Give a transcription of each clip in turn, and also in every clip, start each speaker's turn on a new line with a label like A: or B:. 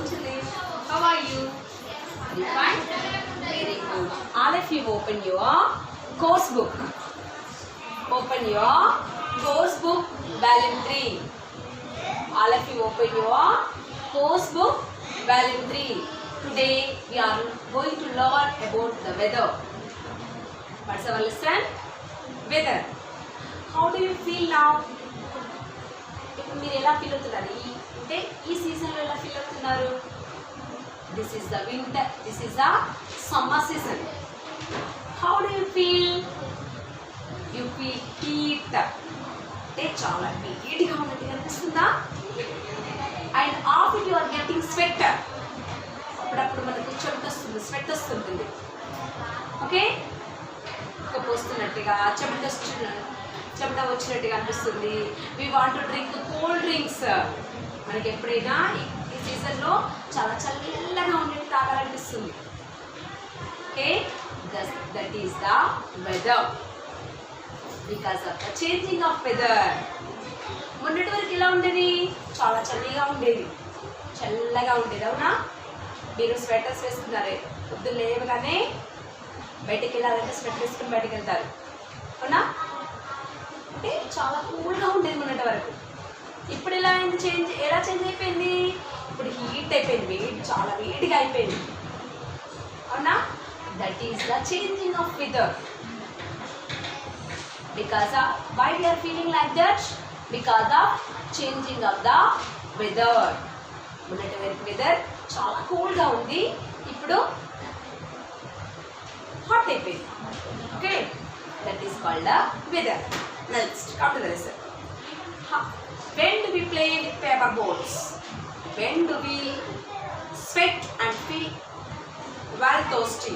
A: Anjali. How are you? Are you fine? Very good. All of you open your course book. Open your course book, volume 3. All of you open your course book, volume 3. Today we are going to learn about the weather. What's our lesson? Weather. How do you feel now? ఇప్పుడు మీరు ఎలా feel అవుతున్నారు? అంటే ఈ సీజన్లో ఎలా feel అవుతున్నారు? This is the winter. This is the summer season. How do you feel? You feel heat. అంటే చాలా వేడిగా ఉన్నట్టుగా అనిపిస్తుందా? And after you are getting sweat. అప్పుడప్పుడు మనకు చెమట వస్తుంది, స్వెట్ వస్తుంటుంది. ఓకే, పోస్తున్నట్టుగా చెమట వచ్చినట్టుగా అనిపిస్తుంది. We want to drink cool drinks. మనకి ఎప్పుడైనా ఈ సీజన్లో చాలా చల్లగా ఉండేది తాగాలనిపిస్తుంది. Okay, that is the weather. Because of the changing of weather. మొన్నటి వరకు ఎలా ఉండేది? చాలా చలిగా ఉండేది, చల్లగా ఉండేది. అవునా? మీరు స్వెటర్స్ వేసుకున్నారే, పొద్దున్న లేవగానే బయటికి వెళ్ళాలంటే స్వెటర్ వేసుకుని బయటికి వెళ్తారు. అవునా? అంటే చాలా కూల్గా ఉండేది మొన్నటి వరకు. ఇప్పుడు ఎలా అయింది? ఎలా చేంజ్ అయిపోయింది? ఇప్పుడు హీట్ అయిపోయింది, వేడి చాలా వేడిగా అయిపోయింది. అవునా? That is the changing of weather. Because why we are feeling like that? Because of changing of the weather. మొన్నటి వరకు వెదర్ చాలా కూల్గా ఉంది, ఇప్పుడు హాట్ అయిపోయింది. Okay, that is called the weather. Next, come to the lesson. When do we play with paper boats? When do we sweat and feel very thirsty?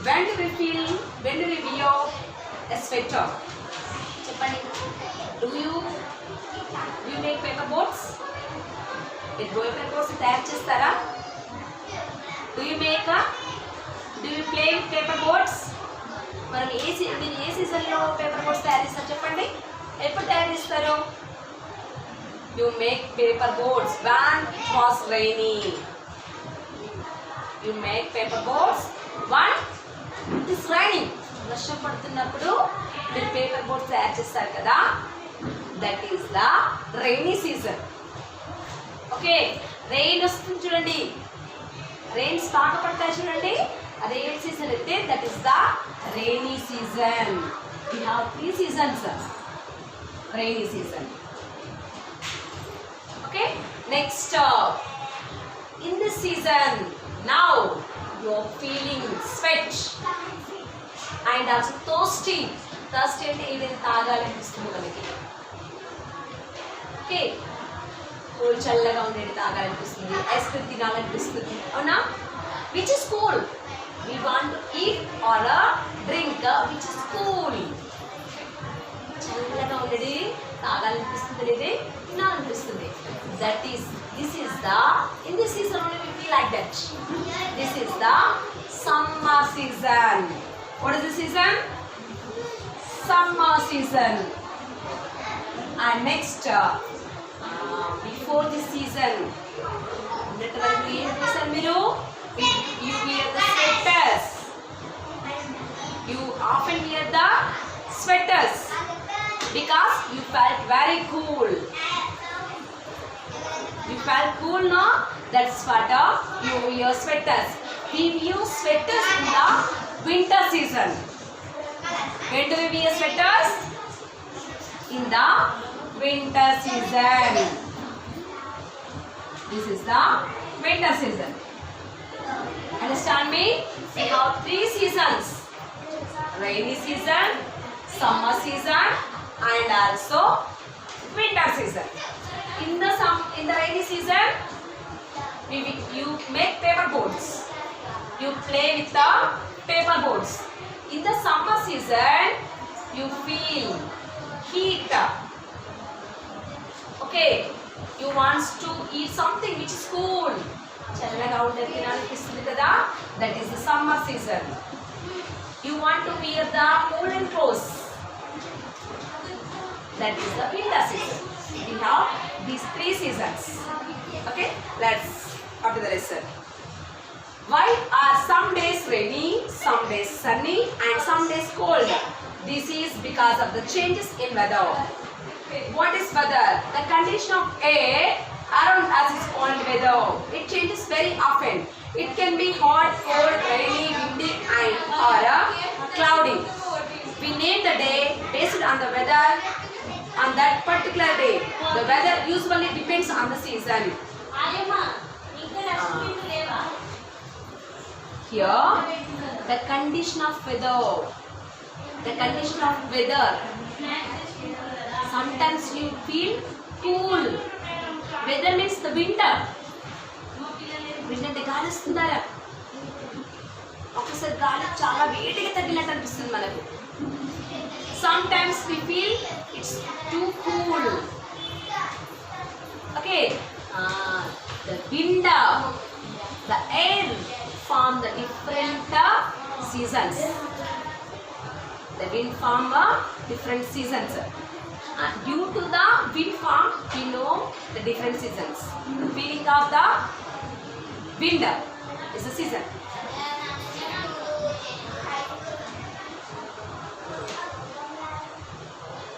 A: When do we wear a sweater? Cheppandi. Do you make paper boats? Paper boats తయారు చేస్తారా? Do you play with paper boats? మనం మీరు ఏ సీజన్లో paper boats తయారు చేస్తారు చెప్పండి? ఎప్పుడు తయారు చేస్తారు? You make paper boats when it was rainy. You make paper boats when it is raining. వర్షం పడుతున్నప్పుడు మీరు పేపర్ బోట్స్ తయారు చేస్తారు కదా, that is the rainy season. Okay, rain వస్తుంది చూడండి, రెయిన్స్ బాగా పడతాయి చూడండి, అదే ఏ సీజన్ అయితే that is the rainy season. We have 3 seasons. Rainy season. Okay, next in this season now you are feeling sweat and also thirsty. Thirsty అంటే ఏదైనా తాగాలనిపిస్తుంది మనకి. ఓకే, కూల్ చల్లగా ఉండేది తాగాలనిపిస్తుంది, ఐస్ క్రీమ్ తినాలనిపిస్తుంది. అవునా? Which is cool? We want to eat or a drink which is cool. చల్లగా ఉండేది తాగాలనిపిస్తుంది, లేదే తినాలనిపిస్తుంది. This is the in this season only we feel like that. This is the summer season. What is the season? Summer season. And next before this season ఉన్నట్టు వరకు ఏం చేశారు మీరు? You wear the sweaters. You often wear the sweaters because you felt very cool. You felt cool, no? That's what you wear sweaters. We wear sweaters in the winter season. When do we wear sweaters? In the winter season. This is the winter season. Understand me? We have 3 seasons: rainy season, summer season, and also winter season. In the rainy season, you make paper boats. You play with the paper boats. In the summer season, you feel heat. Okay, you want to eat something which is cool. చల్లగా ఉండేది తినాలనిపిస్తుంది కదా, that is the summer season. You want to wear the woollen clothes, that is the winter season. We have these 3 seasons. Okay, let's after the lesson. Why are some days rainy, some days sunny and some days cold? This is because of the changes in weather. What is weather? The condition of air around us is called weather. It changes very often. It can be hot, cold, rainy, windy and or cloudy. We name the day based on the weather on that particular day. The weather usually depends on the season. Here, the condition of weather. The condition of weather. Sometimes you feel cool. Weather means the winter. Winter గాలి వస్తుందా? ఒకసారి గాలి చాలా వేడిగా తగిలినట్టు అనిపిస్తుంది మనకు. Sometimes we feel it's too cool. Okay. The winter, the air form the different seasons. The wind form different seasons. Due to the wind form, we know the different seasons. The feeling of the wind is a season.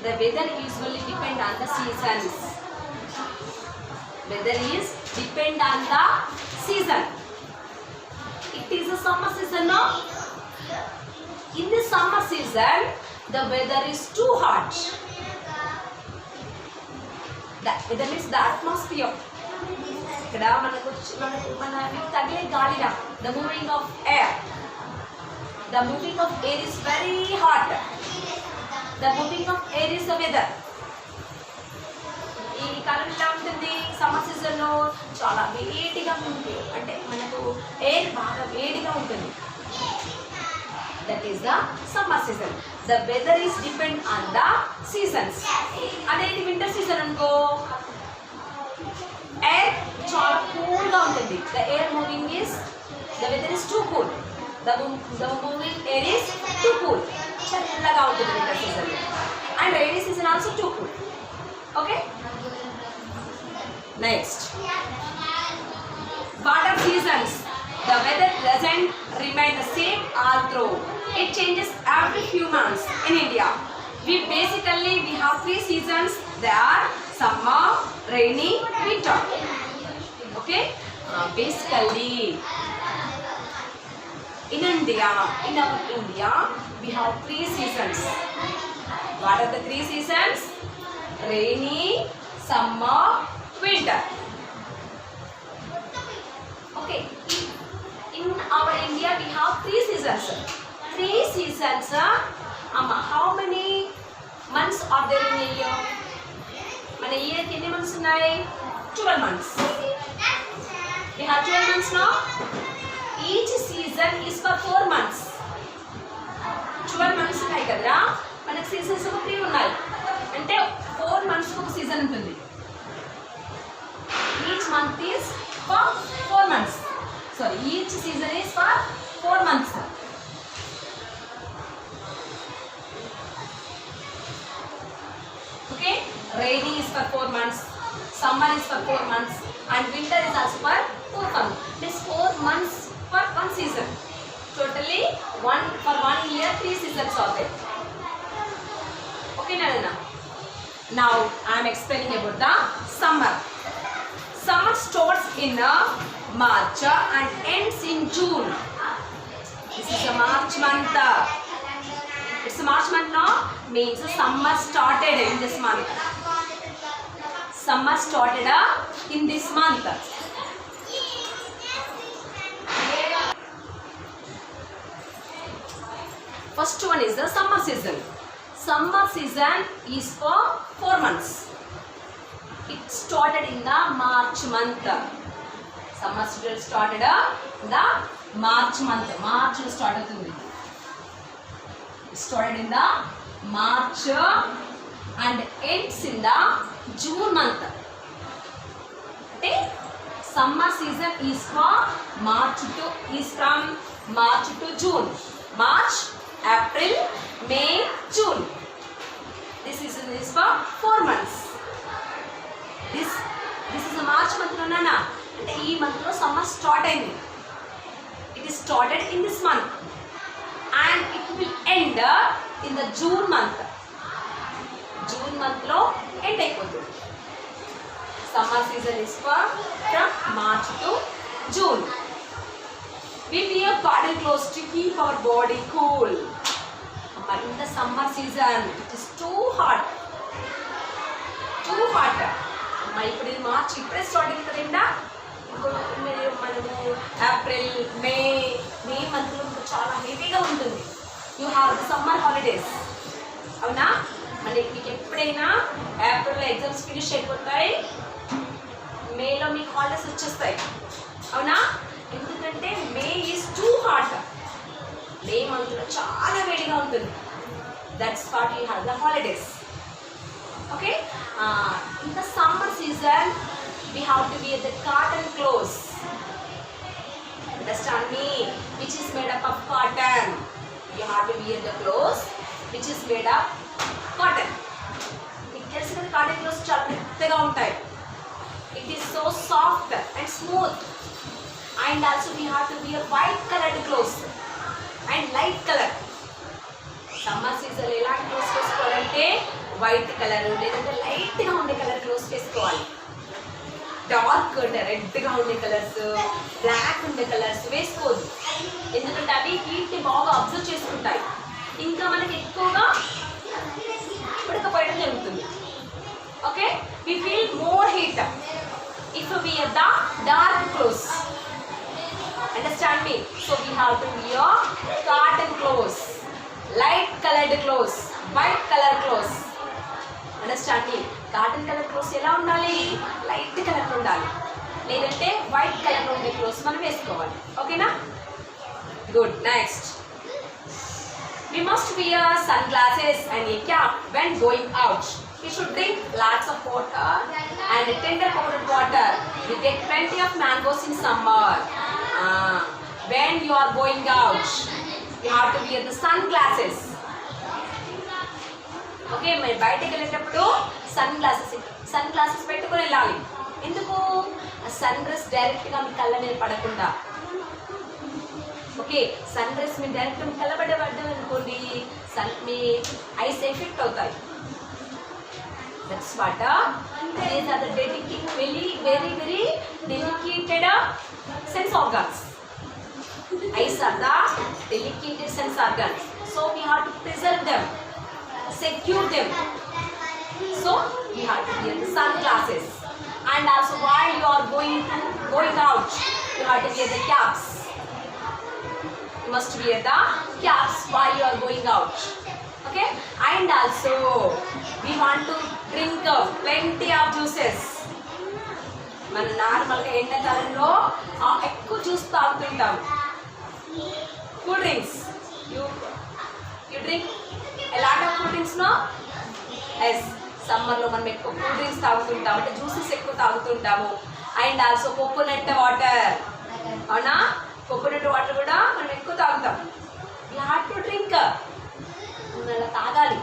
A: The weather usually depend on the seasons. Weather is depend on the season. It is a summer season, no? In the summer season, the weather is too hot. The weather means the atmosphere. ఇక్కడ మనకు తగిలే గాలిన the moving of air. The moving of air is very hot. The moving of air is the weather. ఈ కాలం ఎలా ఉంటుంది? Summer సీజన్లో చాలా వేడిగా ఉంటుంది. అంటే మనకు ఎయిర్ బాగా వేడిగా ఉంటుంది. That is the summer season. The weather is depend on the seasons. అదేంటి వింటర్ సీజన్ అనుకో, ఎయిర్ చాలా కూల్గా ఉంటుంది. The air moving is, the weather is too cool. The moving air is too cool. చల్లగా ఉంటుంది winter season. And rainy season also too cool. Okay? Next. Water seasons. The weather doesn't remain the same all through. It changes every few months in India. We have 3 seasons. They are summer, rainy, winter. Okay? Basically, in our India, we have 3 seasons. What are the 3 seasons? Rainy, summer, winter. Okay. In our India, we have 3 seasons. 3 seasons. How many months are there in a year? Mana year ki enni months unnai? 12 months. We have 12 months now. Each season is for 4 months. 12 months unnai kadra. Manaku seasons 3 unnai. Ante 4 months ku season untundi. Each month is for 4 months. Sorry, each season is for 4 months. Okay, rainy is for 4 months, summer is for 4 months, and winter is also for 4 months. This 4 months for 1 season. Totally for 1 year 3 seasons of it. Okay, Nalana. Now I am explaining about the summer. Summer starts in March and ends in June. This is a March month. It's a March month now. Means summer started in this month. Summer started in this month. First one is the summer season. Summer season is for 4 months. It started in the March month. Summer season started in the March month. March started to be. It started in the March and ends in the June month. Okay? Summer season is from March to June. March, April, May, June. This season is for 4 months. This is a March month, no, అంటే ఈ month లో summer start అయింది. It is started in this month and it will end in the June month. June month లో end అయిపోతుంది. Summer season is from March to June. We wear cotton clothes to keep our body cool. But in the summer season, it is too hot. Too hot. ఇప్పుడు March ఇప్పుడే start అయింది కదండా. మనము April May మంత్లో చాలా హెవీగా ఉంటుంది. You have the summer holidays. అవునా? అంటే మీకు ఎప్పుడైనా ఏప్రిల్లో ఎగ్జామ్స్ ఫినిష్ అయిపోతాయి, మేలో మీకు హాలిడేస్ వచ్చేస్తాయి. అవునా? ఎందుకంటే మే ఈజ్ టూ హాట్. మే మంత్లో చాలా వేడిగా ఉంటుంది. That's what you have the holidays. Okay, in the summer season we have to wear the cotton clothes. Understand me? Which is made up of cotton. You have to wear the clothes which is made up cotton. It tells that cotton clothes చాలా మెత్తగా ఉంటాయి. It is so soft and smooth. And also we have to wear white colored clothes and light color. Summer season ఎలాంటి clothes వేసుకోవాలంటే white colour లేదంటే లైట్గా ఉండే colour clothes వేసుకోవాలి. Dark అంటే రెడ్గా ఉండే కలర్స్, బ్లాక్ ఉండే కలర్స్ వేసుకోవద్దు. ఎందుకంటే అవి హీట్ని బాగా అబ్జర్వ్ చేసుకుంటాయి. ఇంకా మనకి ఎక్కువగా ఉడకపోయడం జరుగుతుంది. Okay, we feel more heat if we wear the dark clothes. Understand me? So we have to wear cotton clothes, light colored clothes, white color clothes. Understand me? Cotton colour clothes ఎలా ఉండాలి? Light colour ఉండాలి, లేదంటే white colour ఉండే clothes మనం వేసుకోవాలి. ఓకేనా? Good. Next, we must wear sunglasses and a cap when going out. We should drink lots of water and tender coconut water. We get plenty of mangoes in summer. When you are going out, you have to wear the sunglasses. Okay, మరి బయటకు వెళ్ళేటప్పుడు sun glasses పెట్టుకొని వెళ్ళాలి. ఎందుకు? Sun rise డైరెక్ట్గా మీ కళ్ళ మీద పడకుండా. ఓకే, సన్ రైజ్ మీరు డైరెక్ట్గా మీ కళ్ళ పడ్డం అనుకోండి, మీ ఐస్ ఎఫెక్ట్ అవుతాయి. That's what these are the very delicated sense organs. Eyes are the delicated sense organs. So we have to preserve them, secure them. So you have to wear the sunglasses. And also while you are going out, you have to wear the caps. You must wear the caps while you are going out. Okay, and also we want to drink plenty of juices. మన నార్మల్గా ఎండాకాలంలో ఎక్కువ juice తాగుతుంటాం. Cool drinks, you drink a lot of cool drinks, no? Yes, సమ్మర్లో మనం ఎక్కువ cool drinks తాగుతుంటాం, అంటే juices ఎక్కువ తాగుతుంటాము. And also coconut water. అవునా? కోకోనట్ వాటర్ కూడా మనం ఎక్కువ తాగుతాం. యూ హ్యావ్ టు డ్రింక్, అలా తాగాలి.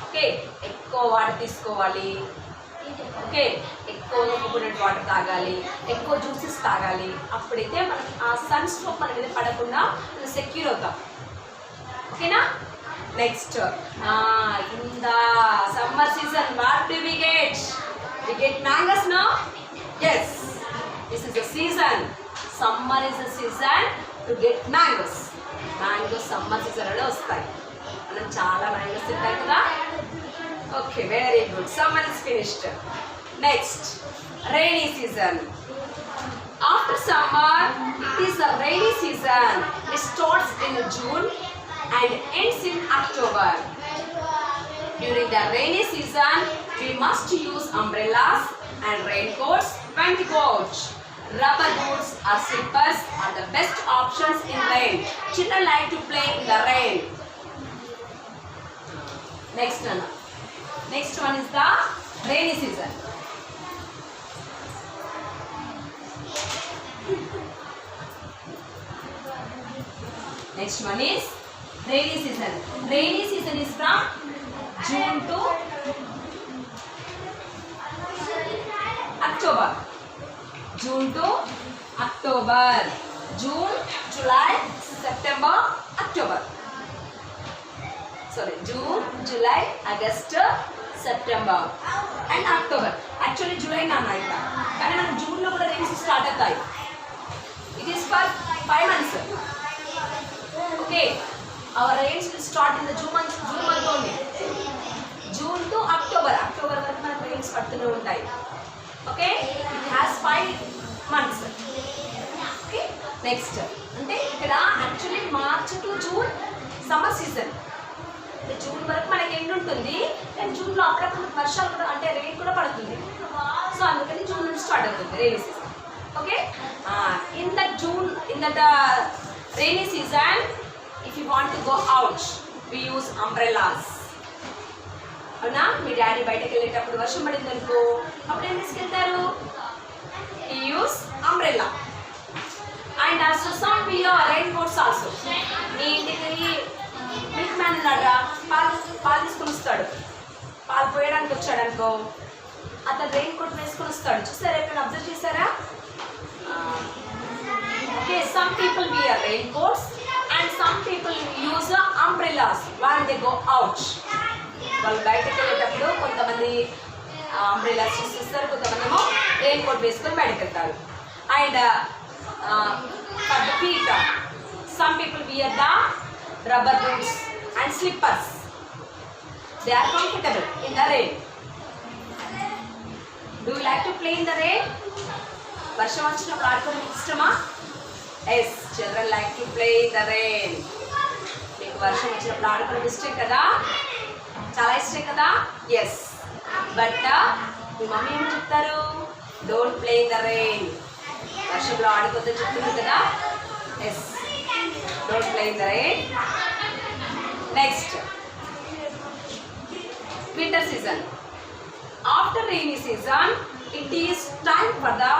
A: ఓకే, ఎక్కువ వాటర్ తీసుకోవాలి. ఓకే, ఎక్కువ కోకోనట్ వాటర్ తాగాలి, ఎక్కువ జ్యూసెస్ తాగాలి. అప్పుడైతే మనకి ఆ సన్ స్ట్రోక్ మన మీద పడకుండా మనం సెక్యూర్ అవుతాం. ఓకేనా? Next, in the summer season, what do we get? We get mangoes, no? Yes, this is the season. Summer is the season to get mangoes. Mangoes summer season lo vastayi. Manam chaala mangoes tintam kada. Okay, very good. Summer is finished. Next, rainy season. After summer, it is the rainy season. It starts in June and ends in October. During the rainy season, we must use umbrellas and raincoats when we go out. Rubber boots or slippers are the best options in rain. Children like to play in the rain. Next one is the rainy season. Next one is rainy season. Rainy season is from June to October. June to October. June, July, September, October. Sorry, June, July, August, September and October. Actually July nana ita కానీ మనం June లో కూడా rains start అవుతాయి. It is for 5 months. Okay, our rains will start in the June month only. June to October వరకు మనకు rains పడుతూనే ఉంటాయి. Okay, it has 5 months. Okay, next అంటే ఇక్కడ actually March to June summer season. June వరకు మనకి end ఉంటుంది కానీ జూన్లో అప్పుడప్పుడు వర్షాలు కూడా అంటే రెయిన్ కూడా పడుతుంది. సో అందుకని జూన్ నుంచి స్టార్ట్ అవుతుంది rainy season. Okay, in that rainy season if you want to go out we use umbrellas. అవునా, మీ డాడీ బయటకు వెళ్ళేటప్పుడు వర్షం పడింది అనుకో అప్పుడు ఏం తీసుకెళ్తారు? You use umbrella. And also some wear raincoats also. మీ ఇంటికి మిల్క్ మ్యాన్ ఉన్నాడా, పాలు తీసుకొని వస్తాడు, పాలు పోయడానికి వచ్చాడు అనుకో అతను రెయిన్ కోట్ వేసుకొని వస్తాడు. చూసారా, ఎక్కడ అబ్జర్వ్ చేశారా? Okay, some people wear raincoats and some people use umbrellas when they go out. వాళ్ళు బయటకు వెళ్ళేటప్పుడు కొంతమంది అంబ్రెల్లాస్ చూస్తారు, కొంతమంది ఏమో రెయిన్ కోట్ వేసుకొని బయటకు వెళ్తారు. And for the feet, some people wear the rubber boots and slippers. They are comfortable in the rain. Do you like to play in the rain? వర్షం వచ్చినప్పుడు ఆడుకోవడం ఇష్టమా? Yes, children like to play in the rain. మీకు వర్షం వచ్చినప్పుడు ఆడుకోవడం ఇష్టం కదా, చాలా ఇష్టం కదా? Yes, బట్ మీ మమ్మీ ఏమని చెప్తారు? Don't play in the rain. వర్షంలో ఆడుకోవద్దని చెప్తున్నారు కదా? Yes, don't play in the rain. Next, winter season. After rainy season, it is time for the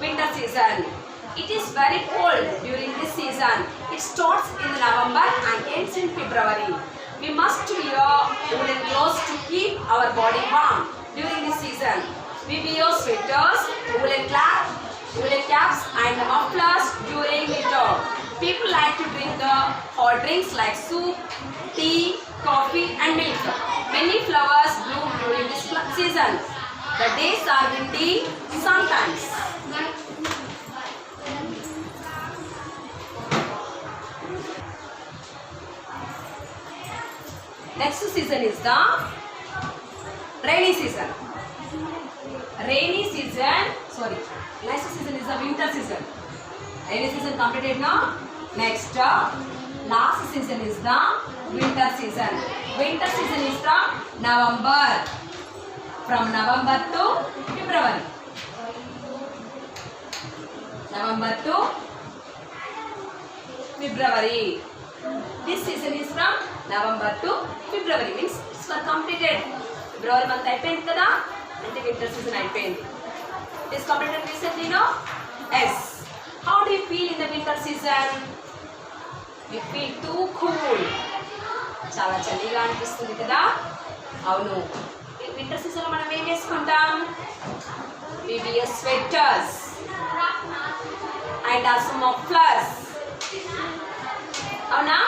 A: winter season. It is very cold during this season. It starts in November and ends in February. We must wear woolen clothes to keep our body warm during this season. We wear sweaters, woolen caps and mufflers during winter. People like to drink the hot drinks like soup, tea, coffee and milk. Many flowers bloom during this season. The days are windy sometimes. Next season is the rainy season. Next season is the winter season. Rainy season completed now. Next, last season is the winter season. Winter season is from November. From November to February. November to February. This season is from November to February. Means it's for completed. February month అయిపోయింది కదా, అంటే winter season అయిపోయింది. It is completed recently, no? Yes. How do you feel in the winter season? You feel too cool. చాలా చలిగా అనిపిస్తుంది కదా? అవును. Winter సీజన్లో మనం ఏం చేసుకుంటాం? We wear sweaters and also mufflers. అవునా?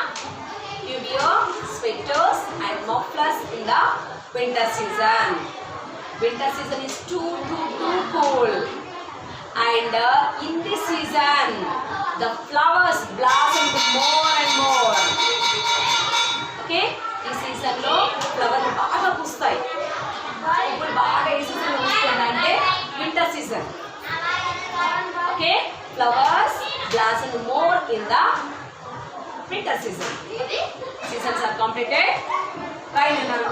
A: You wear sweaters and mufflers in the winter season. Winter season is too cool. And in this season, the flowers blossom more and more. Okay? ఈ సీజన్లో ఫ్లవర్లు బాగా పూస్తాయి. ఇప్పుడు బాగా ఏ season వస్తుందంటే winter season. Okay, flowers blossom more in the winter season. Seasons are completed. Bye, Nana.